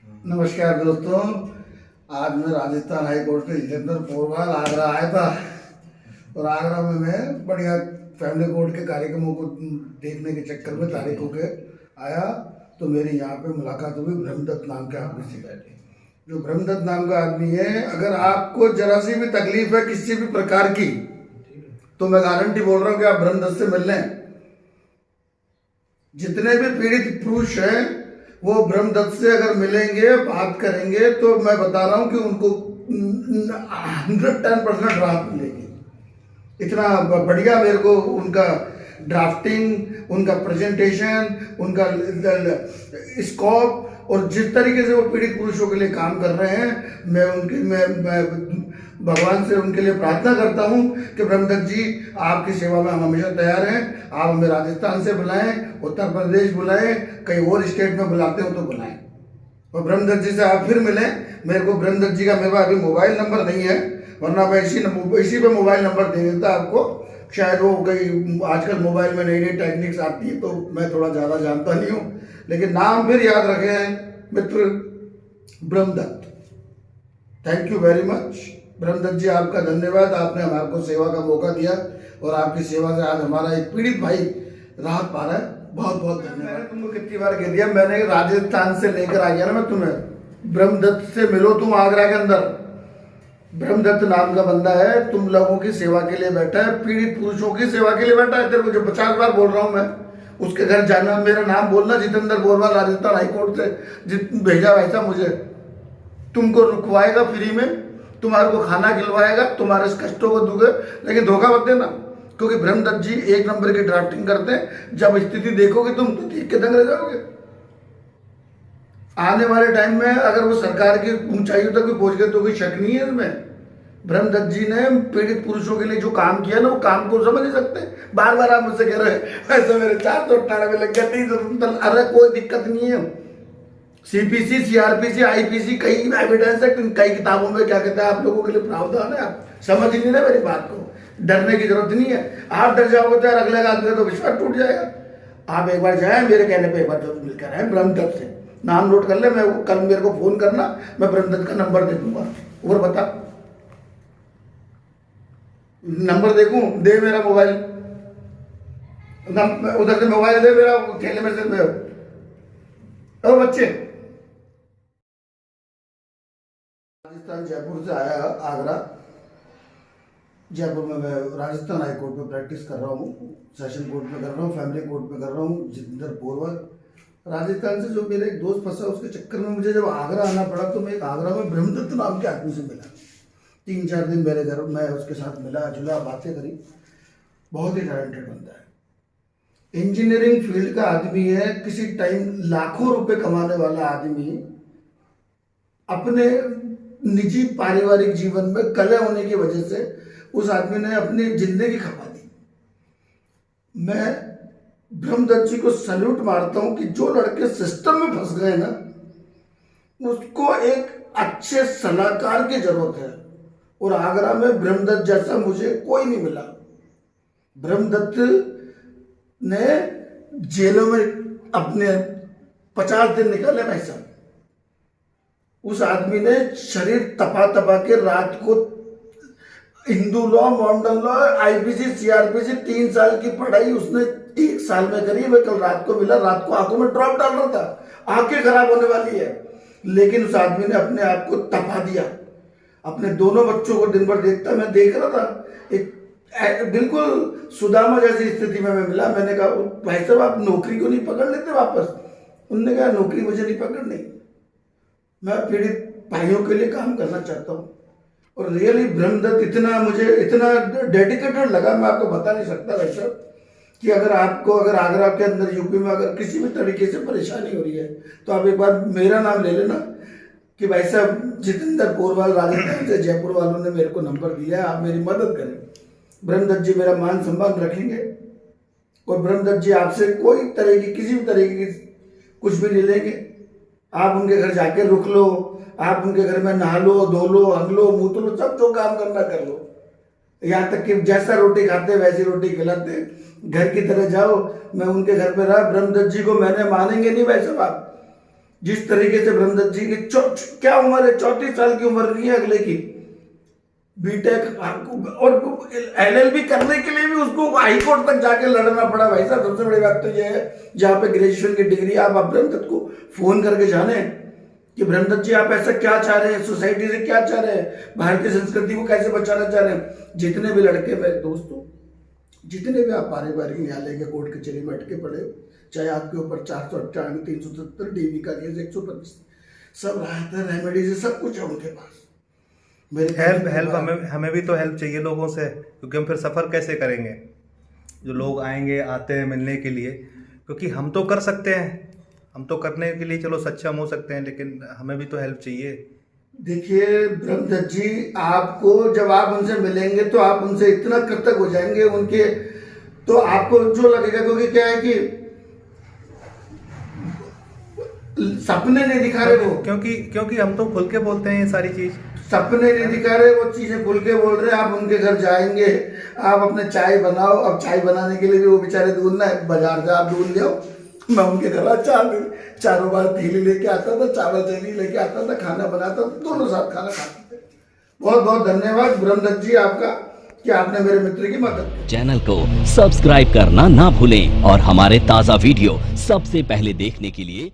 नमस्कार दोस्तों। आज मैं राजस्थान हाई कोर्ट से जितेंद्र पोरवाल आगरा आया था और आगरा में मैं बढ़िया फैमिली कोर्ट के कार्यक्रमों को देखने के चक्कर में तारीखों के आया तो मेरी यहाँ पे मुलाकात हुई ब्रह्मदत्त नाम के आदमी से। जो ब्रह्मदत्त नाम का आदमी है, अगर आपको जरा सी भी तकलीफ है किसी भी प्रकार की तो मैं गारंटी बोल रहा हूँ कि आप ब्रह्मदत्त से मिल लें। जितने भी पीड़ित पुरुष हैं वो ब्रह्मदत्त से अगर मिलेंगे, बात करेंगे तो मैं बता रहा हूं कि उनको 110% राहत मिलेगी। इतना बढ़िया मेरे को उनका ड्राफ्टिंग, उनका प्रेजेंटेशन, उनका स्कोप और जिस तरीके से वो पीड़ित पुरुषों के लिए काम कर रहे हैं, मैं भगवान से उनके लिए प्रार्थना करता हूं कि ब्रह्मदत्त जी आपकी सेवा में हम हमेशा तैयार हैं। आप हमें राजस्थान से बुलाएं, उत्तर प्रदेश बुलाएं, कहीं और स्टेट में बुलाते हो तो बुलाएं और ब्रह्मदत्त जी से आप फिर मिलें। मेरे को ब्रह्मदत्त जी का मेरे पास अभी मोबाइल नंबर नहीं है, वरना मैं इसी पे मोबाइल नंबर दे देता आपको। शायद वो कहीं आजकल मोबाइल में नई नई टेक्निक्स आती है तो मैं थोड़ा ज़्यादा जानता नहीं हूँ, लेकिन नाम फिर याद रखे हैं मित्र Brahmadatt. Thank you very much Brahmadatt ji, आपका धन्यवाद। आपने हमारे को सेवा का मौका दिया और आपकी सेवा से आज हमारा एक पीड़ित भाई राहत पा रहा है। बहुत बहुत धन्यवाद। मैंने तुमको कितनी बार कह दिया, मैंने राजस्थान से लेकर आ गया ना मैं तुम्हें। ब्रह्मदत्त से मिलो तुम आगरा के अंदर। ब्रह्मदत्त नाम का बंदा है, तुम लोगों की सेवा के लिए बैठा है, पीड़ित पुरुषों की सेवा के लिए बैठा है। तेरे को जो 50 बार बोल रहा हूँ मैं, उसके घर जाना, मेरा नाम बोलना जितेंद्र पोरवाल राजस्थान हाईकोर्ट से भेजा वैसा मुझे। तुमको रुकवाएगा फ्री में, तुम्हारे को खाना खिलवाएगा, तुम्हारे कष्टों को दूंगे, लेकिन धोखा मत देना, क्योंकि ब्रह्मदत्त जी एक नंबर की ड्राफ्टिंग करते हैं। जब स्थिति देखोगे तुम तो देख के दंग रह जाओगे। आने वाले टाइम में अगर वो सरकार की ऊंचाइयों तक भी पहुंच गए तो कोई शक नहीं है इसमें। ब्रह्मदत्त जी ने पीड़ित पुरुषों के लिए जो काम किया ना, वो काम को समझ नहीं सकते। बार बार आप मुझसे कह रहे हैं वैसे मेरे 498 लग गए। अरे कोई दिक्कत नहीं है। सीपीसी, सीआरपीसी, आईपीसी, कई एविडेंस है, कई किताबों में क्या कहता है आप लोगों के लिए प्रावधान है। आप समझ नहीं रहे मेरी बात को। डरने की जरूरत नहीं है। आप डर जाओगे तो यार अगले आदमी का तो विश्वास टूट जाएगा। आप एक बार जाए, मेरे कहने पे एक बार जरूर मिलकर आए ब्रह्मदत्त से। नाम नोट कर ले, मैं कल मेरे को फोन करना, मैं ब्रह्मदत्त का नंबर दे दूंगा। और बता, नंबर देखूं? दे मेरा मोबाइल, उधर से मोबाइल दे मेरा, थैले में से। ओ बच्चे, राजस्थान जयपुर से आया आगरा। जयपुर में मैं राजस्थान हाई कोर्ट में प्रैक्टिस कर रहा हूँ, सेशन कोर्ट में कर रहा हूँ, फैमिली कोर्ट में कर रहा हूँ। जितेंद्र पोरवाल राजस्थान से, जो मेरा एक दोस्त फंसा उसके चक्कर में मुझे जब आगरा आना पड़ा तो मैं एक आगरा में ब्रह्मदत्त नाम के आदमी से मिला। 3-4 दिन मेरे घर में उसके साथ मिला जुला, बातें करी। बहुत ही टैलेंटेड बंदा है, इंजीनियरिंग फील्ड का आदमी है, किसी टाइम लाखों रुपए कमाने वाला आदमी अपने निजी पारिवारिक जीवन में कले होने की वजह से उस आदमी ने अपनी जिंदगी खपा दी। मैं ब्रह्मदत्त जी को सल्यूट मारता हूं कि जो लड़के सिस्टम में फंस गए ना, उसको एक अच्छे सलाहकार की जरूरत है। और आगरा में ब्रह्मदत्त जैसा मुझे कोई नहीं मिला। ब्रह्मदत्त ने जेलों में अपने 50 दिन निकाले भाई साहब। उस आदमी ने शरीर तपा तपा के रात को Hindu law, modern law, IPC, CrPC 3 साल की पढ़ाई उसने 1 साल में करी। मैं कल रात को मिला, रात को आंखों में ड्रॉप डाल रहा था, आंखें खराब होने वाली है, लेकिन उस आदमी ने अपने आप को तपा दिया। अपने दोनों बच्चों को दिन भर देखता, मैं देख रहा था, एक बिल्कुल सुदामा जैसी स्थिति में मैं मिला। मैंने कहा भाई साहब आप नौकरी को नहीं पकड़ लेते वापस? उन्होंने कहा नौकरी मुझे नहीं पकड़नी, मैं पीड़ित भाइयों के लिए काम करना चाहता हूँ। और रियली ब्रह्मदत्त मुझे इतना डेडिकेटेड लगा, मैं आपको बता नहीं सकता भाई साहब, कि अगर आगरा के अंदर, यूपी में अगर किसी भी तरीके से परेशानी हो रही है तो आप एक बार मेरा नाम ले लेना कि भाई साहब जितेंद्र पोरवाल राजस्थान से, जयपुर वालों ने मेरे को नंबर दिया, आप मेरी मदद करें। ब्रह्मदत्त जी मेरा मान सम्मान रखेंगे और ब्रह्मदत्त जी आपसे कोई तरह की, किसी भी तरीके की कुछ भी नहीं लेंगे। आप उनके घर जाके रुक लो, आप उनके घर में नहा लो, धो लो, हग लो, मुँह लो, सब जो काम करना कर लो। यहाँ तक कि जैसा रोटी खाते वैसी रोटी खिलाते, घर की तरह जाओ। मैं उनके घर पे रहा, ब्रह्मदत्त जी को मैंने मानेंगे नहीं भाई साहब आप। जिस तरीके से ब्रह्मदत्त जी की क्या उम्र है, 34 साल की उम्र नहीं है अगले की, बीटेक और एलएलबी करने के लिए भी उसको हाई कोर्ट तक जाके लड़ना पड़ा। भाई साहब सबसे बड़ी बात तो ये है, जहाँ पे ग्रेजुएशन की डिग्री, आप ब्रह्मदत्त को फोन करके जाने कि ब्रह्मदत्त जी आप ऐसा क्या चाह रहे हैं, सोसाइटी से क्या चाह रहे हैं, भारतीय संस्कृति को कैसे बचाना चाह रहे हैं। जितने भी लड़के मेरे दोस्तों, जितने भी आप पारिवारिक न्यायालय के कोर्ट कचहरी में अटके पड़े हो, चाहे आपके ऊपर 498, 370 डीवी का केस, 125, सब राहत है, रेमेडीज है, सब कुछ है उनके पास। हेल्प हमें भी तो हेल्प चाहिए लोगों से, क्योंकि हम फिर सफ़र कैसे करेंगे। जो लोग आते हैं मिलने के लिए, क्योंकि हम तो कर सकते हैं, हम तो करने के लिए चलो सक्षम हो सकते हैं, लेकिन हमें भी तो हेल्प चाहिए। देखिए ब्रह्मदत्त जी, आपको जब आप उनसे मिलेंगे तो आप उनसे इतना कृतज्ञ हो जाएंगे उनके, तो आपको जो लगेगा, क्योंकि क्या है कि सपने नहीं दिखा रहे वो, क्योंकि हम तो खुल के बोलते हैं ये सारी चीज़, सपने नहीं दिखा रहे, वो चीजें खुल के बोल रहे हैं। आप उनके घर जाएंगे, आप अपने चाय बनाओ। अब चाय बनाने के लिए भी वो बेचारे दूध ना, बाजार से आप दूध ले आओ। मैं उनके घर चारों बार थैली लेके आता था, चावल चैनी लेके आता था, खाना बनाता था, दोनों साथ खाना खाते थे। बहुत बहुत धन्यवाद ब्रह्मदत्त जी आपका कि आपने मेरे मित्र की मदद की। चैनल को सब्सक्राइब करना ना भूलें और हमारे ताज़ा वीडियो सबसे पहले देखने के लिए